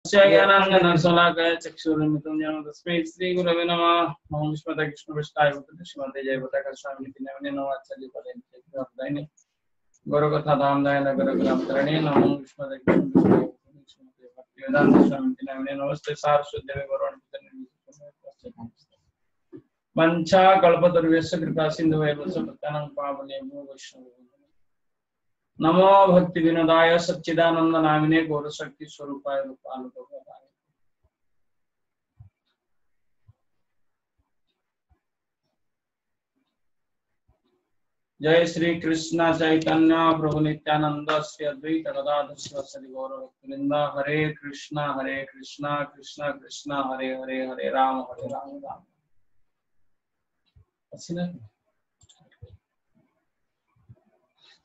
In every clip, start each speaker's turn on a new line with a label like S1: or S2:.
S1: ज्ञानाञ्जनशलाकया चक्षुरुन्मिलितं येन तस्मै श्रीगुरवे नमः। नमो विष्णुपदाय कृष्णपृष्ठाय भूतले श्रीमते जयपताकास्वामिनिति नामिने नमो आचार्यपर्यन्ते गुरुकथा धामदाय नगरग्रामतरणे नमो विष्णुपदाय कृष्णपृष्ठाय श्रीमते भक्तिवेदान्त स्वामिनिति नामिने नमस्ते सारस्वती गौरवाण्डितने वंशा कल्पतरुभ्यश्च कृपा सिन्धुभ्येव च पतितानां पावनेभ्यो वैष्णवेभ्यो नमो भक्ति विनोदाय सच्चिदानंद नामिने गौर शक्ति स्वरूपाय रूपानुपदाय। जय श्री कृष्ण चैतन्य प्रभु नित्यानंद श्री अद्वैत गदाधर श्री गौर भक्तवृंद। हरे कृष्णा कृष्णा कृष्णा हरे हरे हरे राम राम।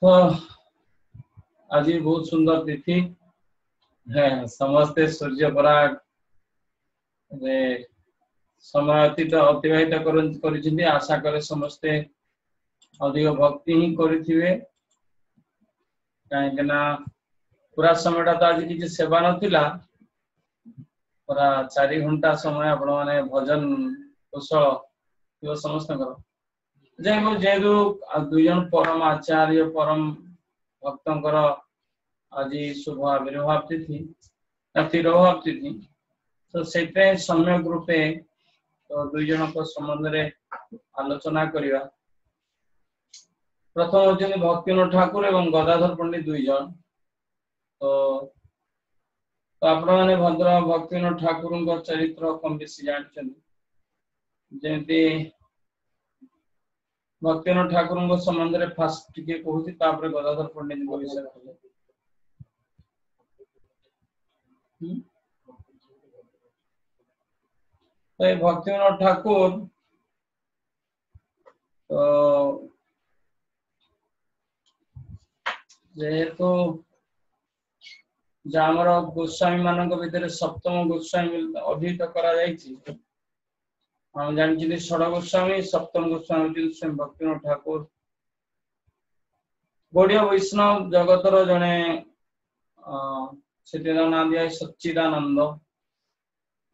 S1: तो आज बहुत सुंदर तिथि है। समस्ते सूर्य पराग समय अतिबाहित कर आशा करे समस्ते अधिक भक्ति ही करें कहीं पूरा समय तो आज किसी सेवा नाला पूरा 4 घंटा समय आपण मैंने भजन कुशल समस्त जेहेतु 2 जन परम आचार्य परम भक्तंकर आज शुभ आविर्भाव तिथि तिरोभाव तिथि तो से सम्यक रूपे तो 2 जन संबंध में आलोचना करवा। प्रथम होती भक्तिविनोद ठाकुर एवं गदाधर पंडित 2 जन। तो आपण मैंने भद्र भक्तिविनोद ठाकुर चरित्र कम बेसी जानते जमी भक्तिविनोद ठाकुर संबंध में फास्ट टिके कहूँ तापर गदाधर पंडित विषय तो भक्तिविनोद ठाकुर तो जेहेतु जामर गोस्वामी मान भीतर सप्तम गोस्वामी अभिहित करा हम जानते षड गोस्वामी सप्तम गोस्वामी स्वयं भक्तिविनोद ठाकुर गौड़िया वैष्णव जगतर जड़े से ना दिया सच्चिदानंद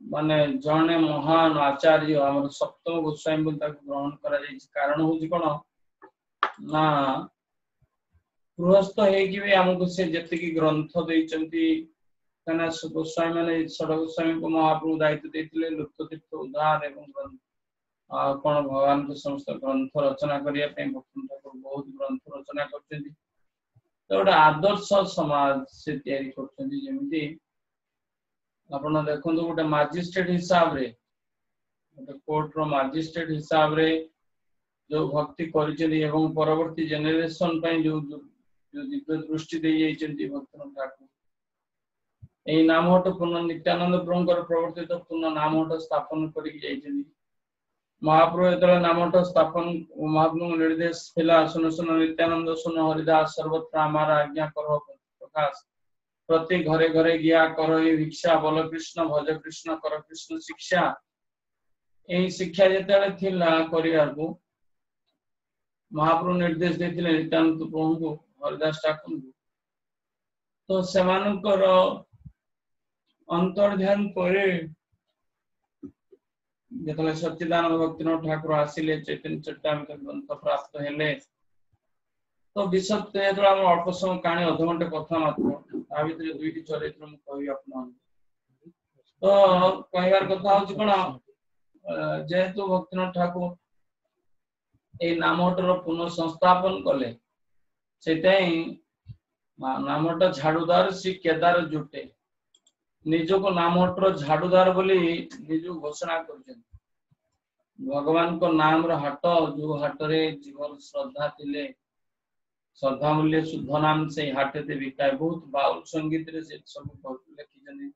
S1: माने जड़े महान आचार्य आम सप्तम गोस्वामी ग्रहण कर कारण हूँ कौन ना गृहस्थ होमको से जी ग्रंथ देती गोस्वामी मैंने षड गोस्वामी को महाप्रभु दायित्व देते लुप्त तीर्थ उद्धार एवं कौन भगवान को समस्त ग्रंथ रचना करने भक्ति ठाकुर बहुत ग्रंथ रचना कर गोटे आदर्श समाज से जमी आप देखो गोटे मजिस्ट्रेट हिसाब रे कोर्ट रो मजिस्ट्रेट हिसाब रे जो भक्ति कर परवर्ती जेनेरेशन जो दिव्य दृष्टि दे भक्तिविनोद ठाकुर यही नामहट पुनः नित्यानंद प्रभुंकर प्रवर्तित पुनः नामहट स्थापन कर महाप्रभु जो नामहट स्थापन महाप्रभु निर्देश थिला सुन सुन नित्यानंद सुन हरिदास सर्वत्र आमार आज्ञा कर प्रकाश प्रति घरे घरे गिया कर भिक्षा बल कृष्ण भज कृष्ण कर कृष्ण शिक्षा यही शिक्षा जिते को महाप्रभु निर्देश देते नित्यानंद प्रभु को हरिदास ठाकुर को तो सेमानकर अंतर्ध्यान पर जो सच्चिदानंद भक्तिविनोद ठाकुर आसिले चैतन्य चट्टामित ग्रंथ प्राप्त हेले तो विषय जो अल्प समय कहानी अध घंटे कथा मात्र भर 2टी चरित्र मुझे तो कहबार कथा हूँ कौन जेहेतु भक्तिविनोद ठाकुर ये नामहटर पुनः संस्थापन कले से नामहट झाड़ूदार श्री केदार जुटे निज को नामहटर झाड़ूदार बोली निज घोषणा कर भगवान को नाम हाट जो हाट रे जीवन श्रद्धा थिले श्रद्धा मूल्य शुद्ध नाम से हाट से बिकाय बहुत बाउल संगीत रे से सब लिखी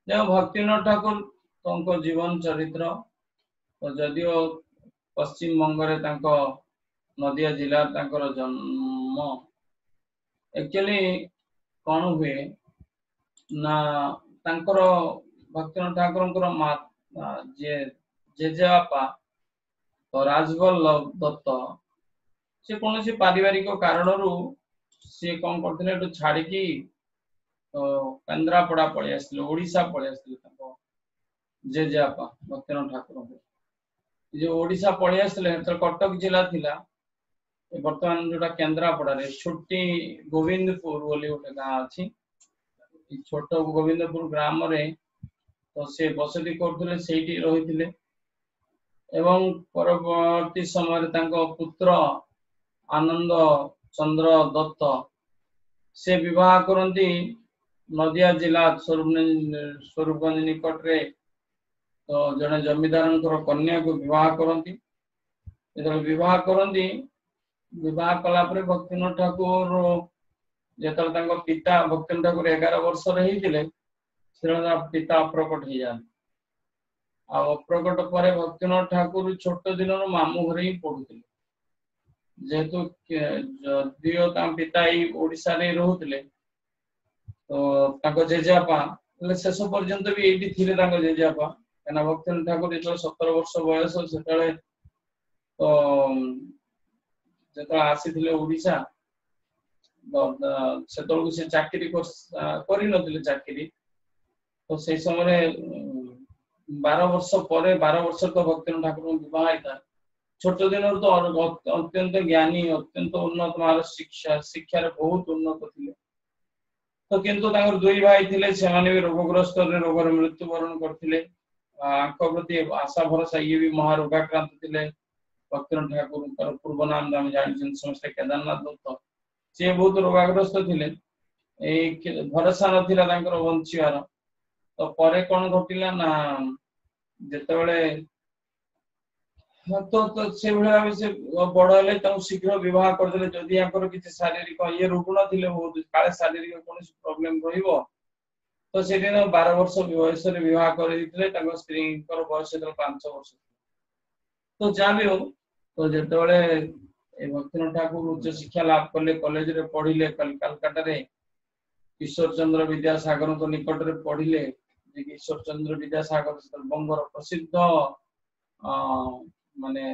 S1: भक्तिविनोद ठाकुर तो जीवन चरित्र तो जदियो पश्चिम बंग नदिया जिला जन्म एक्चुअली कौन हुए ना भक्तिविनोद ठाकुर जेजेबापा तो राजवल्लभ दत्त से कौन पारिवारिक कारण सी कौन करते छाड़ी तो केन्द्रापड़ा पळि आसिले ओडिशा पळि आसिले ताको जेजेआपा भक्तिनाथ ठाकुर जो ओडिशा पळि आसिले तो कटक जिला थिला वर्तमान जोटा केन्द्रापड़ा रे छोटी गोविंदपुर बोली गोटे गाँ अछि छोट गोविंदपुर ग्राम रे तो से बसती करथले सेठी रहिथिले एवं परवर्ती समय तांको पुत्र आनंद चंद्र दत्त से विवाह करती नदिया जिला स्वरूपगंज निकट रे तो जड़े जमीदार कन्या को विवाह करती विवाह करती विवाह कला भक्तिनाथ ठाकुर जो पिता भक्तिनाथ ठाकुर 11 वर्ष रही पिता अप्रकट हो जाए अप्रकट पर भक्तिनाथ ठाकुर छोट दिन मामू घर ही पढ़ुले जेहेतु जदियो पिता ओडिशा रे रोहुतले तो जेजेआपा शेष पर्यंत भी ये थे जेजेआपा क्या भक्तिनाथ ठाकुर जो 17 वर्ष बयस से तो जो आसी ओडिशा से चाकरी कर चाकरी तो से समय 12 वर्ष पर 12 वर्ष तो भक्तिनाथ ठाकुर विवाह होता छोट दिन तो अत्यंत ज्ञानी अत्यंत उन्नत मार शिक्षा बहुत उन्नत थे तो किंतु दुई भाई थे से भी रोगग्रस्त रोग मृत्युवरण करते प्रति आशा भरोसा ये भी महारोगाक्रांत थे भक्तिनाथ ठाकुर पूर्व नाम जान समस्त केदारनाथ दत्त सी बहुत रोगाग्रस्त थे भरोसा नाला बंचार तो पर कौन घटला ना जिते तो से भाव से बड़ शीघ्र विवाह करदे जदि किसी शारीरिक ये रुग्ण थे बहुत काले शारीरिक कौन प्रोब्लेम तो से 12 वर्ष बयस विवाह कर स्त्री बयस 5 वर्ष तो जहाँ भी हो तो जो भक्तिनाथ ठाकुर उच्च शिक्षा लाभ कले कॉलेज रे पढ़िले कलकत्ता रे ईश्वर चंद्र विद्यासागर तो निकट रे पढ़िले ईश्वर चंद्र विद्यासागर बंगर प्रसिद्ध माने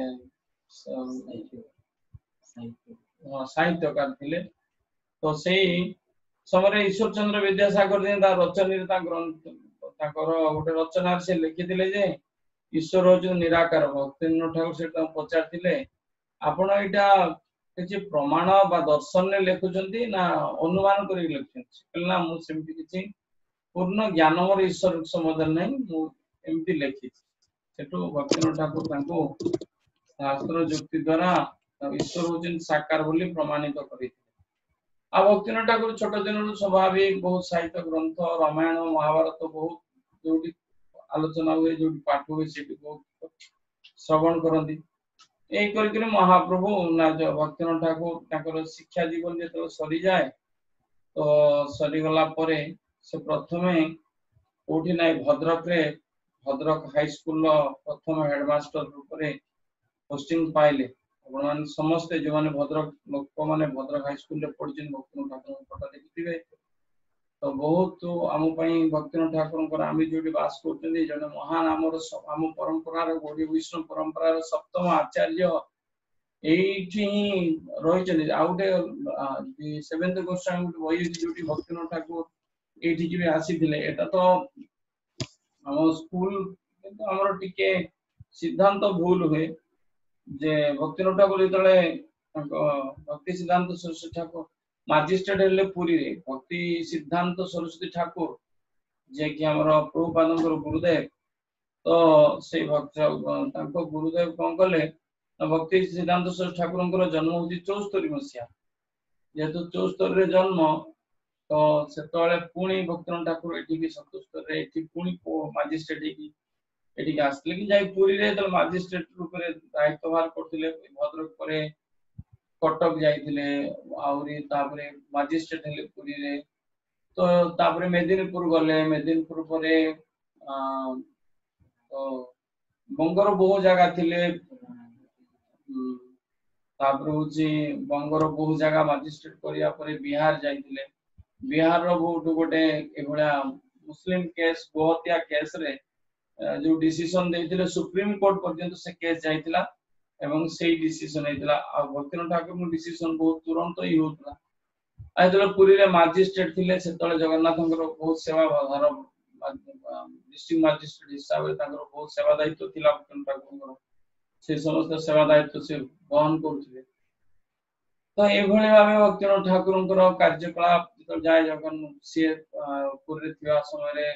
S1: साहित्यकार थे तो से समय ईश्वर चंद्र विद्यासागर रचना गोटे रचना से लिखी जे ईश्वर हूँ निराकार भक्तिनाथ ठाकुर से पचार आपण यहाँ किसी प्रमाण बा दर्शन ने लिखुंट ना अनुमान कर लिखुना मुझे पूर्ण ज्ञान मोर ईश्वर समाधान नहीं लिखी भक्तिनाथ ठाकुर शास्त्र जुक्ति द्वारा ईश्वर हूँ साकार बोली प्रमाणित कर भक्तिनाथ ठाकुर छोट दिन स्वाभाविक बहुत साहित्य ग्रंथ रामायण महाभारत बहुत जो आलोचना हुए जो पाठ हुए से बहुत श्रवण करती यही महाप्रभु ना जो भक्तिनाथ ठाकुर शिक्षा जीवन जो सरी जाए तो सरीगला से प्रथम कौटी ना भद्रक रे भद्रक हाई स्कूल प्रथम हेडमास्टर रूप में पोस्टिंग पाइले समस्ते जो मैंने भद्रक लोक मैंने भद्रक हाई स्कूल पढ़ी भक्तिनाथ ठाकुर फोटो देखिए तो बहुत आम भक्तिनाथ ठाकुर आम जो बास कर जड़े महान आम परंपरार गौड़ी वैष्णव परंपरार सप्तम आचार्य ही रही आउटे सेवेंथ गोस्वामी बही जो भक्तिनाथ ठाकुर ये आसी तो आम स्कूल आमर टिके सिद्धांत भूल हुए जे भक्तिनाथ ठाकुर जो भक्ति सिद्धांत सरस्वती ठाकुर मजिस्ट्रेट हेले पुरी रे भक्ति सिद्धांत सरस्वती ठाकुर जे कि हमर प्रभुपादंकर गुरुदेव तो से भक्त गुरुदेव कौन कले भक्ति सिद्धांत सरस्वती ठाकुर जन्म हूँ 74 मसीहा जेहेतु 74 रे जन्म तो से पुणी भक्तिनाथ ठाकुर ये 77 पुणी मजिस्ट्रेट ये आसते कि जाए पुरी रे मजिस्ट्रेट रूप में दायित्वभार करते भद्रक पर कटक जाइए मजिस्ट्रेट हेले पुरी रे तो तापरे मेदिनीपुर गले मेदिनीपुर पर तो बंगर बहु जगह थिले बंगर बहु जगह मजिस्ट्रेट करिया परे बिहार जाइए बिहार रो बहुत गोटे एभळा मुस्लिम केस गोहत्या केस रे जो डिसीजन देथिले सुप्रीम कोर्ट पर्यंत से केस जाइतिला एवं से डिसीजन हेतिला आ भक्तिनाथ ठाकुर डिसीजन बहुत तुरंत ही होतला ଯେତେବେଳେ ପୁରୀରେ ମାଜିଷ୍ଟ୍ରେଟ ଥିଲେ ସେତେବେଳେ ଜଗନ୍ନାଥଙ୍କର ବହୁତ ସେବା ଭାର डिस्ट्रिक्ट मजिस्ट्रेट हिसाब से बहुत सेवा दायित्व थिला ठाकुर से समस्त सेवा दायित्व से बहन करथिले तो एभଳି भाबे भक्तिनाथ ठाकुरଙ୍କର କାର୍ଯ୍ୟକଳାପ ଯେତେବେଳେ ଯାଏ ଜଗନ୍ ସିଏ ପୁରୀରେ ଥିବା ସମୟରେ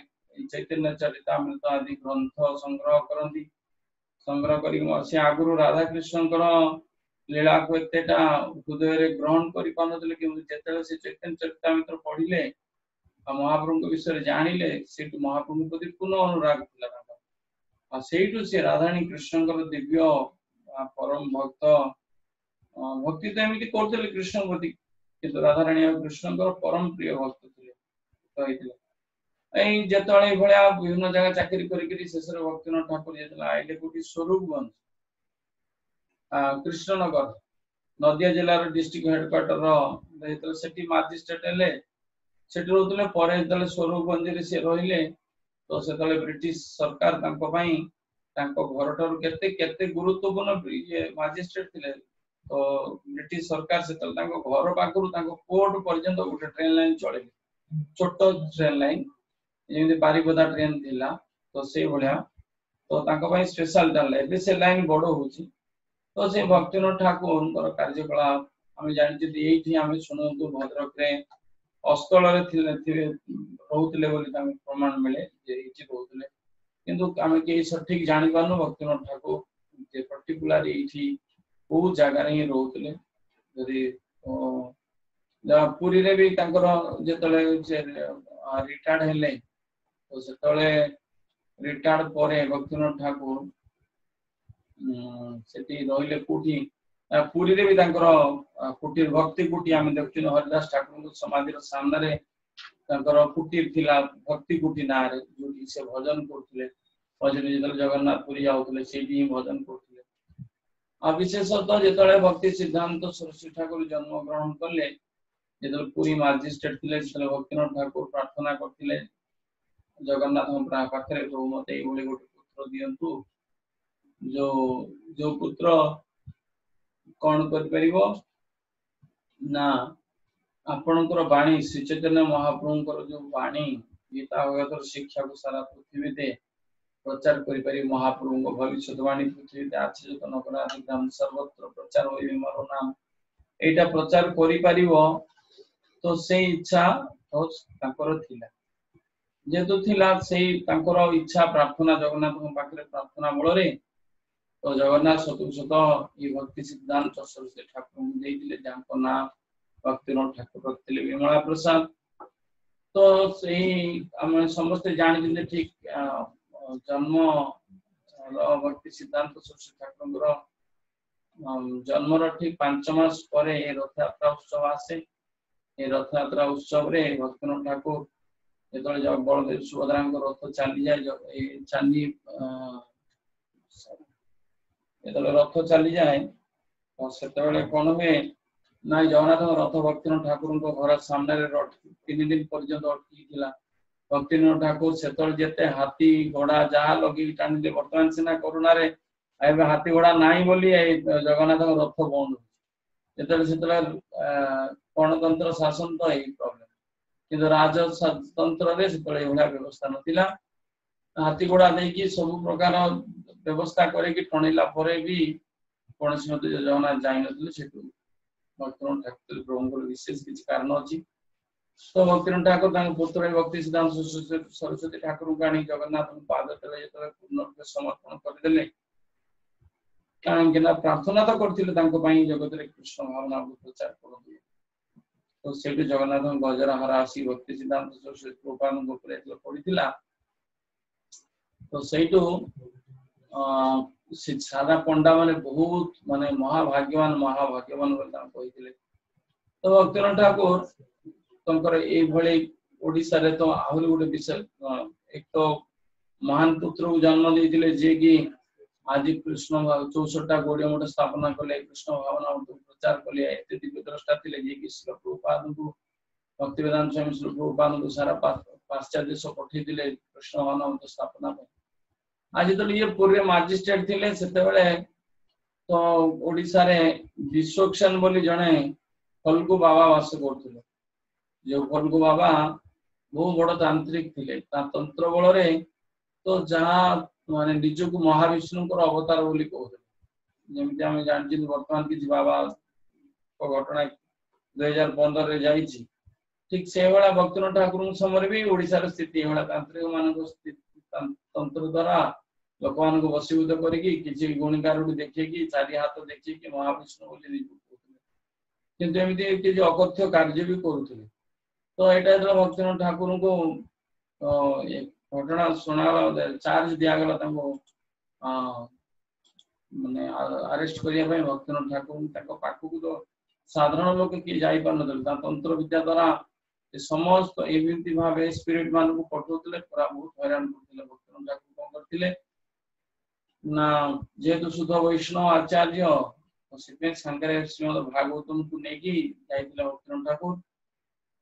S1: ଚୈତନ୍ୟ ଚରିତାମୃତ ଆଦି ଗ୍ରନ୍ଥ ସଂଗ୍ରହ କରନ୍ତି ସଂଗ୍ରହ କରି ସେ ଆଗରୁ ରାଧା କୃଷ୍ଣଙ୍କର ଲୀଳାକୁ ଏତେଟା ହୃଦୟରେ ଗ୍ରହଣ କରି ପାରୁନଥିଲେ କିନ୍ତୁ ଯେତେବେଳେ ସେ ଚୈତନ୍ୟ ଚରିତାମୃତ ପଢିଲେ महाप्रभु विषय जानिले सेठु महाप्रभु प्रति पुनः अनुराग थिला आ सेठु से राधारानी कृष्णଙ୍କର दिव्य परम भक्त भक्ति तो एमिति करथिले कृष्ण प्रति किंतु राधारानी और कृष्णଙ୍କର परम प्रिय भक्त थिले कहिथिले एई जेतळे भळ्या विभिन्न जगह चाकरी करी शेषर भक्तिनाथ ठाकुर जेतला आइले कोठी स्वरूपगंज कृष्णनगर नदिया जिल्ला रो डिस्ट्रिक्ट हेडक्वार्टर रो जेतले सेठी मजिस्ट्रेट हेले सेठी रोतले परे जेतले स्वरूपगंज रे से रहिले तो सेतले ब्रिटिश सरकार तांको पई तांको घर ठार केते केते गुरुत्वपूर्ण ये मजिस्ट्रेट थिले तो ब्रिटिश सरकार सेतले तांको घर पाखरु तांको कोर्ट पर्यंत उठे ट्रेन लाइन चले छोटो train line Zeme Baripada train थिला तो से भलिया तो तांको पई स्पेशल ट्रेन लाइन से लाइन बडो होची तो से भक्तिनाथ ठाकुरଙ୍କର कार्यकलाप हम जानि जे एठी हम सुनंतु भद्रक रे अस्तल रोते प्रमाण मिले रोते किंतु आम कई सठिक जानी पार्नु भक्तिनाथ ठाकुर पर्टिकुलर ये कौ जगार ही रोते पुरी रे भी जिते रिटायर्ड हेले तो से रिटायर्ड पर भक्तिनाथ ठाकुर सेठी रहिले कोठी पुरी रे भी कुटीर भक्ति कुटी आम देखु हरिदास ठाकुर समाधि सामने रे कुटीर थिला भक्ति कुटी ना रे जो से भजन करथिले भजन जेतले जगन्नाथ पुरी जाउथिले सेठी ही भजन करथिले आ विशेषतः जेतले भक्ति सिद्धांत सरस्वती ठाकुर जन्म ग्रहण करले जेतले पुरी मजिस्ट्रेट थिले सेतले भक्तिनाथ ठाकुर प्रार्थना करथिले जगन्नाथ हम पाखरे तो मते एभली गोटे पुत्र दियंतु जो जो पुत्र कौन कर परिबो ना आपनकर वाणी श्री चैतन्य महाप्रभुଙ୍କର जो वाणी गीता भगवत शिक्षा को सारा पृथ्वी दे प्रचार करि परि महाप्रभुଙ୍କ भविष्यवाणी पृथ्वी दे आछि जो नकरादि नाम सर्वत्र प्रचार होई मोर नाम एटा प्रचार करि परिबो तो से इच्छा तो ताकर थिला जेतु थिला से ताकर इच्छा प्रार्थना जगन्नाथଙ୍କ पाखरे प्रार्थना बଳରେ तो जगन्नाथ चतुर्शत ये भक्ति सिद्धांत सरस्वती ठाकुर देइले जानको ना भक्तिनाथ ठाकुर रखिले विमला प्रसाद तो सेही हम समस्त जानि जे ठीक जन्म भक्ति सिद्धांत सरस्वती ठाकुर जन्म रो ठीक 5 मास परे ए रथ यात्रा उत्सव आसे ए रथ यात्रा उत्सव रे भक्तिनाथ ठाकुर जेतले जब बलदेव सुभद्रा रथ चली जाए चांदी जेतले रथ चली जाए तो सेतबेले कोन हुए ना जगन्नाथ रथ भक्तिनाथ ठाकुर घर सामने 3 दिन पर्यंत अटकी थिला भक्तिनाथ ठाकुर सेतल जेते हाथी घोड़ा जहा लगी टाणिले वर्तमान सिना कोरोना रे आबे हाथी घोड़ा नाही बोली जगन्नाथ रथ बंद जेतले सेतले गणतंत्र शासन तो एही प्रॉब्लम किंतु राजतंत्र रे सेतले एभला व्यवस्था नथिला हाथी घोड़ा देकी सब प्रकार व्यवस्था करे कि टणिला परे भी कोनसी मते जगन्नाथ जाई नथिले सेटु भक्तिनाथ ठाकुर प्रभुଙ୍କର विशेष किछ कारण अछि तो भक्तिनाथ ठाकुर तांग पुत्र भक्ति सिद्धांत सरस्वती ठाकुर गाणी जगन्नाथ पाद तले जेतले पूर्ण रूप समर्पण कर देले कारण कि ना प्रार्थना तो करथिले तांको पई जगत रे कृष्ण भावना को प्रचार करथि तो सेटु जगन्नाथ गजरा हरासी भक्ति सिद्धांत सरस्वती कृपानु गोपरे पडिथिला तो सेटु सारा पंडा माने बहुत माने महाभाग्यवान बोली तां कहिथिले तो भक्तिनाथ ठाकुर तंकर ए भले ओडिसा रे तो आहुरी गोटे विषय एक तो महान पुत्र को जन्म देथिले जे कि आज कृष्ण 64टा गोड़िया मठ स्थापना कले कृष्ण भावना को प्रचार कले एते दिव्य द्रष्टा थिले जे कि श्री प्रभुपाद को भक्तिवेदांत स्वामी श्री प्रभुपाद को सारा पाश्चात्य देश पठेथिले कृष्ण भावना को स्थापना पे आज तो ये पूर्व मजिस्ट्रेट थिले सेते बेले तो ओडिसा रे विश्वक्षण बोली जणे फल्गु बाबा वास करथिले जो फल्गु बाबा बहुत बड़ तांत्रिक थिले तंत्र बल रे तो जहाँ माने निज को महाविष्णु अवतार बोली कहते जमी आम जानी बर्तमान किसी बाबा घटना 2015 रे जाइछि ठीक से भाया भक्तिनाथ ठाकुर समय भी ओडिशार स्थिति भाया तांत्रिक मान तंत्र द्वारा लोक मान वशीभूत करके गुणिकार देखिए चारि हाथ देखिए महाविष्णु बोली किंतु एमती किसी अकथ्य कार्य भी करुले तो यहाँ भक्तिनाथ ठाकुर को घटना शुणाला चार्ज दिगला माने अरेस्ट करने भक्तिनाथ ठाकुर पाखक तो साधारण लोक किए जापार ना तंत्र विद्या द्वारा समस्त एमती भाव स्पिरिट मान को पठाउले पूरा बहुत हैरान करते भक्तिनाथ ठाकुर कौन करते ना जेहेतु शुद्ध वैष्णव आचार्य से श्रीमद भागवतम को लेकिन भक्तिनाथ ठाकुर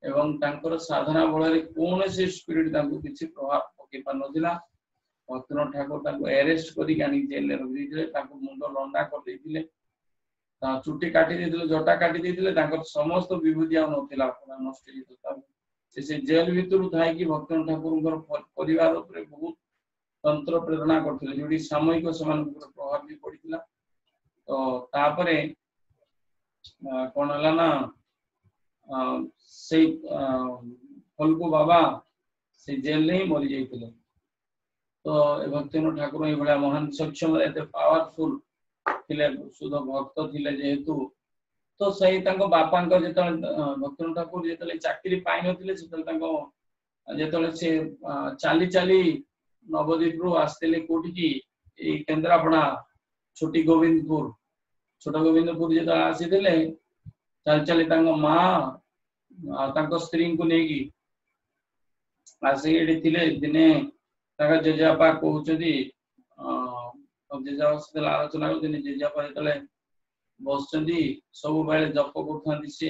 S1: एवं तांकर साधना बल कौन से स्पिरिट किसी प्रभाव पकई पार ना भक्तिनाथ ठाकुर अरेस्ट कर जेल मुंड लंडा कर चुटी काटी जटा काटी समस्त विभूति नष्ट से जेल भितर था भक्तिनाथ ठाकुर परिवार बहुत तंत्र प्रेरणा करते जो सामयिक से प्रभाव भी पड़ा तो तापर कौन है ना से फल्गु बाबा से जेल ही मरी जाते तो भक्तिनाथ ठाकुर ये महान सक्षम पावरफुल शुद्ध भक्त थिले जेहेतु तो सही बापा भक्तिनाथ ठाकुर जो चाकरी पाई नथिले से चली चली नवदीप रु आसते कोठी केन्द्रापड़ा छोटी गोविंदपुर जो आसी चल चली माँ स्त्री को लेकिन आसिक दिने जेजेपा कहते जेजेपा आलोचना करते जेजेपा जो बस सब बेले जप कर सी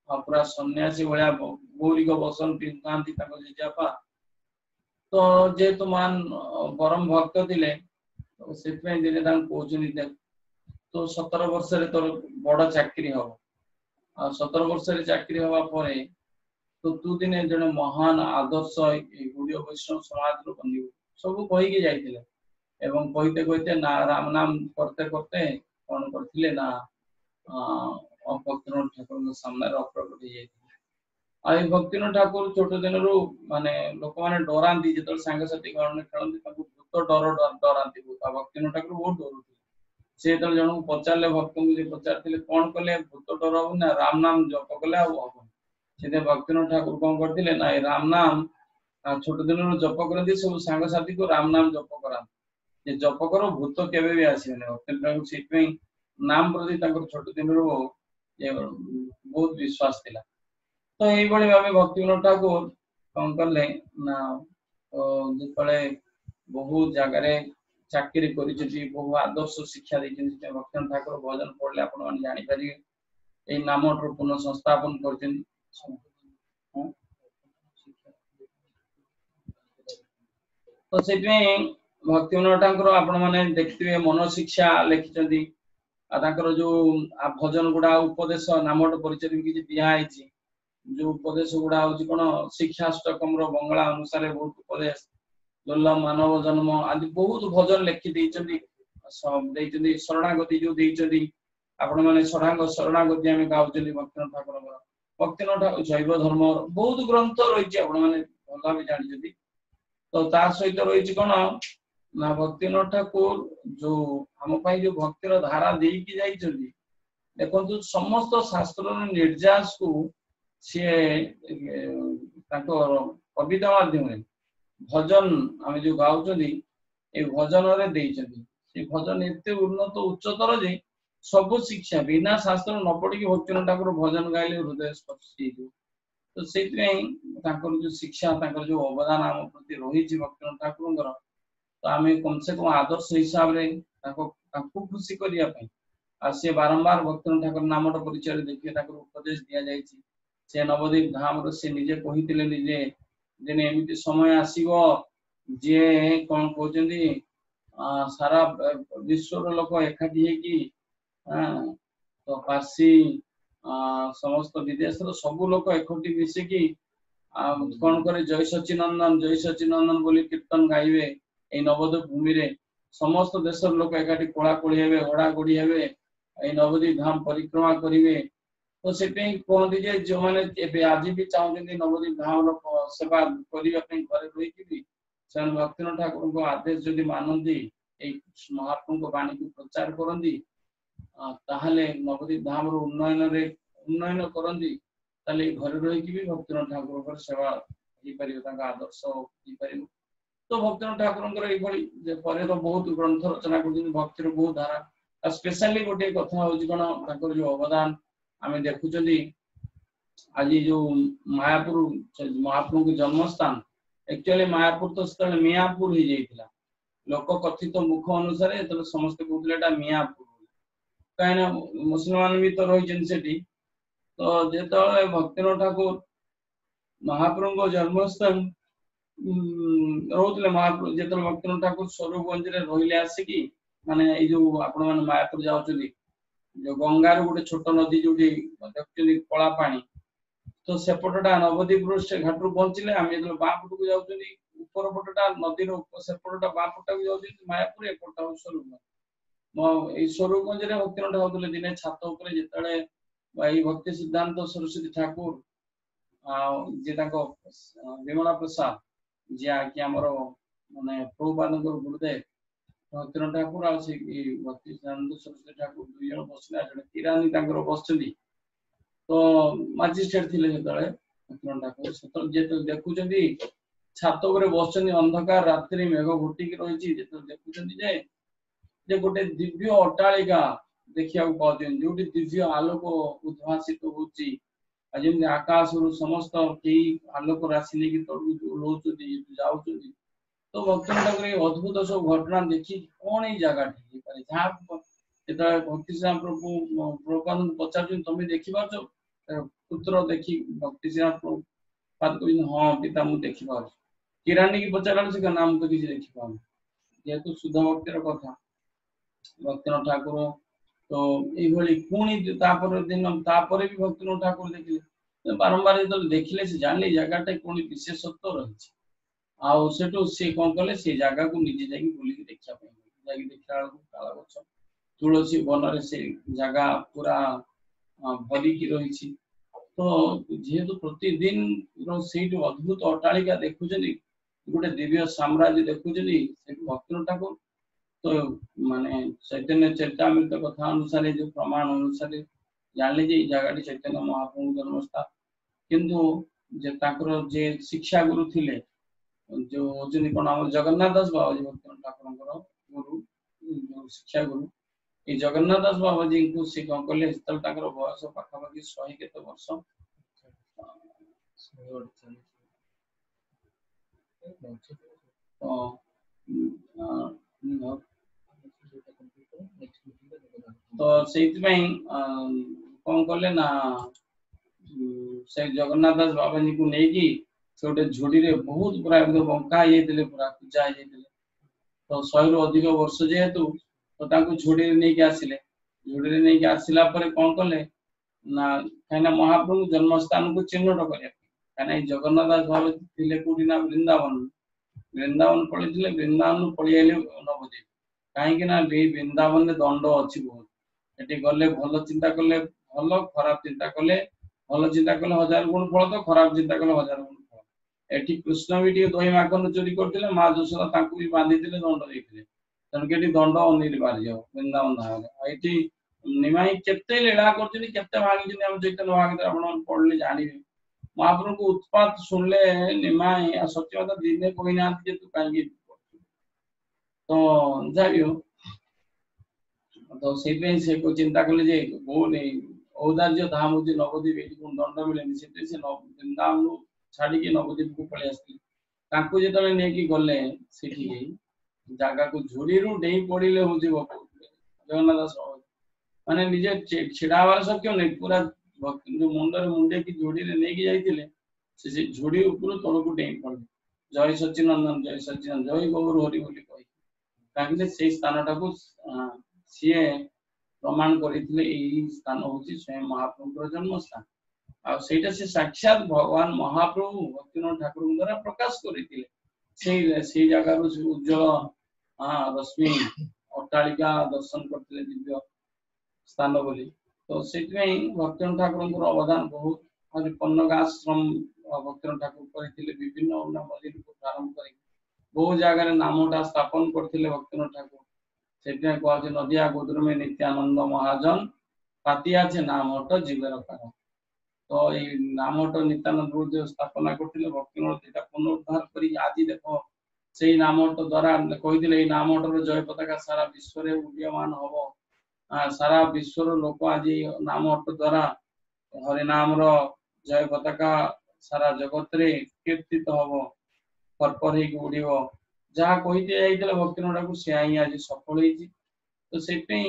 S1: पूरा सन्यासी भाया गौरिक बसन पिंधा जेजेपा तो जेहेतु मान परम भक्त थे तो से दिने कहते तो 17 वर्ष तोर बड़ चाकरी हम 17 वर्ष चाकरी हवा पर तो तू दिने जड़े महान आदर्श गुड़िय वैष्णव समाज बन सब कहीकि जाइए एवं कहते कहते ना राम नाम करते करते कौन करते ना भक्तिनाथ ठाकुर सामने अप्रकट हो भक्तिनाथ ठाकुर छोट दिन रू माने लोक मैंने डराती जो सांगसाथी गण खेलती भूत डर डराती भक्तिनाथ ठाकुर बहुत डर से जन को पचारे भक्त को पचार कौन कले भूत डर हम ना राम नाम जप कले हम से भक्तिनाथ ठाकुर कौन करते ना राम नाम छोट दिन जप करती सब सांगसाथी को राम नाम जप करा जप कर भूत केवे भी आसबे से नाम प्रति छोट दिन बहुत विश्वास थिला तो यही भाव भक्तिनाथ ठाकुर कौन कले ना जिते बहुत जगह चाकरी कर बहु आदर्श शिक्षा देखते भक्तिनाथ ठाकुर भजन पढ़ले आपण जापर ये नाम पुनः संस्थापन कर तो से भक्तिनाथ ठाकुर आपण मैंने देखते मन शिक्षा लिखिं जो भजन गुड़ा उपदेश नामट परिचय भी किसी दिखाई जो उपदेश गुड़ा हूँ कौन शिक्षाष्टकम बंगला अनुसार बहुत उपदेश दुर्लभ मानव जन्म आदि बहुत भजन लिखि शरणागति जो देती आपण मैंने शरणागति आम गाँव भक्तिनाथ ठाकुर भक्तिनाथ ठाकुर जैव धर्म बहुत ग्रंथ रही मैंने भल भी जानते तो ता सहित रही कौन ना भक्तिनाथ ठाकुर जो आम जो भक्तिर धारा देकी जाइछन्ति देखो समस्त शास्त्र निर्यास को सी कविता माध्यम भजन आम जो गाँव ये भजन से भजन एत उन्नत उच्चतर जे सब शिक्षा बिना शास्त्र न पढ़ी भक्तिनाथ ठाकुर भजन गाइले हृदय स्पर्शी तो से जो शिक्षा जो अवदान आम प्रति रही भक्तिनाथ ठाकुर तो आम कम से कम आदर्श हिसाब से खुशी करने सी बारंबार भक्तिनाथ ठाकुर नाम परिचय देखिए उपदेश दि जाए से नवदीप धाम से निजे कही निजे दिन एमती समय आसो जे कौन कहते सारा विश्वर लोक एकाठी तो काशी समस्त विदेश सब लोक एकठी मिसिकी कौन करे जय सचिनंदन बोली कीर्तन गाइबे ए नवद्वीप भूमि रे समस्त देशर लोक एकाठी कोलाकोली हेबे हड़ा गोड़ी हेबे ए नवद्वीप धाम परिक्रमा करिवे तो सेपे कहते जे जो माने एबे आज भी चाहते नवद्वीप धाम रो सेवा करिवा पे घरे रही कि सन भक्तिनाथ ठाकुर को आदेश जदि मानंदी ए महाप्रभु को वाणी को प्रचार करंदी ताहले नवद्वीप धाम रो उन्नयन करंदी ताले घरे रही कि भी भक्तिनाथ ठाकुर पर सेवा ही परियो ताका आदर्श ही परियो तो भक्तिनाथ ठाकुर ए भली जे परे तो बहुत ग्रंथ रचना करदिन भक्ति रो बहुत धारा स्पेशली गोटे कथा होजी कोन ताकर जो अवदान आमे देखु जदी आज जो मायापुर महाप्रभु के जन्म स्थान एक्चुअली मायापुर तो स्थल मियापुर ही जाइतिला लोक कथित मुख अनुसार तो समस्त कहउतले एटा मियापुर कायना मुसलमान भी तो रही जन तो जेतो भक्तिनाथ ठाकुर महाप्रभु को जन्मस्थान रोतले महाप्रभु जेतो भक्तिनाथ ठाकुर स्वरूपगंज रे रहिले आसी माने ए जो आपण माने मायापुर जाउचली जो गंगार गोटे छोट नदी जोटी देखचली कला पानी तो सेपटटा नवद्वीप से घाट रु पहुंचले आमे जो बापट को जाउचली ऊपर पटटा नदी रो सेपटटा बापटा को जाउचली मायापुर एपटा स्वरूपगंज मो ए स्वरूपगंज रे भक्तिनाथ ठाकुर दिने छात ऊपर जेतले भाई भक्ति सिद्धांत सरस्वती ठाकुर जे ताको विमला प्रसाद जे कि हमरो माने प्रभुपाद गुरुदेव भक्तिनाथ ठाकुर आ से भक्ति सिद्धांत सरस्वती ठाकुर दुई जन बसले जने किरानी तांकर बसचली तो मजिस्ट्रेट थिले जेतले भक्तिनाथ ठाकुर सेतल जे देखुचंदी छात ऊपर बसचंदी अंधकार रात्रि मेघ घुटी के रहिची जे देखुचंदी जे गोटे दिव्य अट्टालिका देखिया पाउछन जोटी दिव्य आलोक उद्भासित होची अजिन आकाश रु समस्त की आलोक राशि लेकी तळु लोचुदी जाउचुदी तो भक्तिनाथ ठाकुर अद्भुत सब घटना देखि कोन ए जगह ठीक पारे जहां एता भक्ति श्याम प्रभु प्रभुपाद पचारजन तमे देखि पाछो पुत्र देखि भक्ति श्याम प्रभु पाद कोइन हां पिता मु देखि पाछ किरानी की पचारन से नाम को किछि देखि पाऊ जेतु शुद्ध भक्ति रो कथा भक्तिनाथ ठाकुर तो ए भली पुणी तापर दिन तापर भी भक्तिनाथ ठाकुर देखिले बारंबार जब देखिले से जानले जगहटा कोन विशेषत्व रहिछि आ सेटो से कोन कले से जगह को निजे जाकी बुली के देखिया पे जाकी देखला काला गछ तुलसी वन रे से जगह पूरा भरी की रहिछि तो जेहेतु प्रतिदिन रो सेट अद्भुत अट्टालिका देखुछनी गोटे दिव्य साम्राज्य देखुछनी से भक्तिनाथ ठाकुर तो माने चैतन्य चरितामृत कथा अनुसार जो प्रमाण अनुसार जानले जे जगह चैतन्य महाप्रभु जन्मस्थान किंतु जे ताकर जे शिक्षा गुरु थिले जो जनी कोन हम जगन्नाथ दास बाबा जी भक्तिनाथ ठाकुर गुरु जो शिक्षा गुरु ए जगन्नाथ दास बाबा जी को से कोन कले तल ताकर बयस पाखा पाखी 100 केते वर्ष तो सेति पई कोन कले ना से जगन्नाथ दास बाबा जी को नेकी छोटे झोडी रे बहुत पूरा एकदम बंका ये दिले पूरा पूजा ये दिले तो 100 रु अधिक वर्ष जेहेतु तो ताको झोडी रे नेकी आसिले झोडी रे नेकी आसिला परे कोन कले ना काना महाप्रभु जन्म स्थान को चिन्हट करे काना जगन्नाथ दास बाबा थिले कोडी ना वृंदावन पळिथिले वृंदावन पळि आइले नवद्वीप काहे कि ना वृंदावन में दंड अछि बहुत एटी गले भलो चिंता कले भलो खराब चिंता कले भलो चिंता कले 1000 गुण फल तो खराब चिंता कले 1000 गुण फल एटी कृष्ण भी दही माखन चोरी करथिले मां जोशरा ताकू भी बांधिथिले दंड देथिले तन केटी दंड अनिर्बार जाओ वृंदावन धारे एटी निमाई केते लीला करथिले केते भागी जिने हम चैतन्य भागवत आपण पढले जानिबे महाप्रभु को उत्पात सुनले निमाई आ सत्य बात दिने कोई ना जे तू काई तो जाबियो तो सेपे से को चिंता करले जे बोले औदार्य धाम होती नवद्वीप एटी कोन दंड मिलेनी सेते से वृंदावन छाड़ी के नवद्वीप को पळे आस्ती ताकू जेतले नेकी गले सेठी जागा को झोडी रु डेई पड़िले होजी जगन्नाथ दास माने निजे छिड़ावार शक्य नै पूरा भक्ति जो मुंडर मुंडे की झोडी रे नेकी जाइतिले से झोडी ऊपर तळ को डेई पड़े जय सच्चिदानंद जय गौर हरि बोली कहि काहे से स्थानटा को सीए प्रमाण करथिले एही स्थान होची स्वयं महाप्रभुर जन्म स्थान आ सेटा से साक्षात भगवान महाप्रभु भक्तिनाथ ठाकुर द्वारा प्रकाश करथिले से जगह रु उज्जवल रश्मि अट्टालिका दर्शन करथिले दिव्य स्थान बोली तो सेतमें भक्तिनाथ ठाकुर अवदान बहुत और पन्नगाश्रम भक्तिनाथ ठाकुर करथिले विभिन्न मंदिर को प्रारंभ करी बहुत जगह नामटा स्थापन करथिले भक्तिनाथ ठाकुर सेटा कहते नदिया गोद्र में नित्यानंद महाजन पातिया छे नामट जीवर कार तो ये नामट नित्यानंद जो स्थापना करथिले भक्तिनाथ एटा पुनरुद्धार करी आदि देखो से नामट द्वारा कहिथिले ए नामटर जय पताका सारा विश्व रे उड्डयमान हबो सारा विश्वर लोक आज नामट द्वारा हरि नाम रो जय पताका सारा जगत रे कीर्तित हबो परपर हे उड़िबो जहा कहिते आइतले भक्तिनाथ ठाकुर से आई आज सफल हेची तो सेपे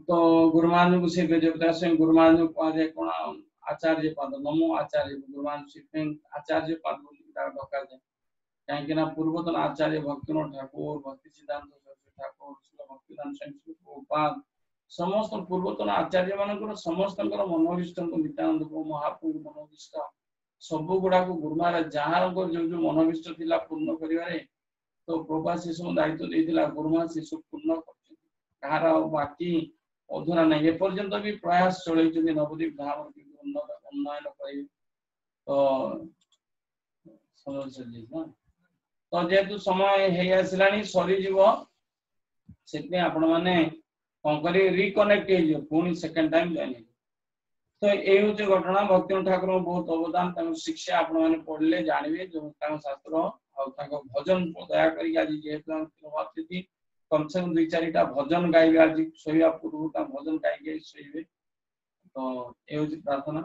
S1: तो गुरुमान को से बेजबता से गुरुमान को आज कोन आचार्य पद नमो आचार्य गुरुमान से आचार्य पद बोली डका जाय काहे ना पूर्वतन आचार्य भक्तिनाथ ठाकुर भक्ति सिद्धांत सरस्वती ठाकुर श्री भक्तिदान स्वामी गोपाल समस्त पूर्वतन आचार्य मानकर समस्त मनोविष्ट नित्यानंद महाप्रभु मनोविष्ट सब गुड़ा को गुरुमारा जहाँ जो जो मनोविष्ट थिला पूर्ण करिवारे तो प्रभा शिशु दायित्व देथिला गुरुमा शिशु पूर्ण कहार बाकी अधूरा नहीं एपर्यंत भी प्रयास चलैछथि नवदीप धाम उन्नयन करिवे तो समझ ना तो जेतु समय हे आसिलानी सरी जीव सेते आपण माने कोन करी रिकनेक्ट हे जो पुनी सेकंड टाइम जॉइन तो ये हूँ घटना भक्तिनाथ ठाकुर बहुत अवदान शिक्षा आपण मैंने पढ़ले जानवे जो शास्त्र और भजन दया कर कम से कम 2-4 भजन गाइबे आज शोया पूर्व भजन गाई शोबे तो ये हूँ प्रार्थना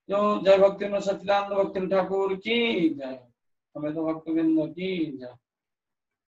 S1: जो जय भक्तिनाथ सच्चिदानंद भक्तिनाथ ठाकुर की जय हमें तो भक्तवृंद की जय।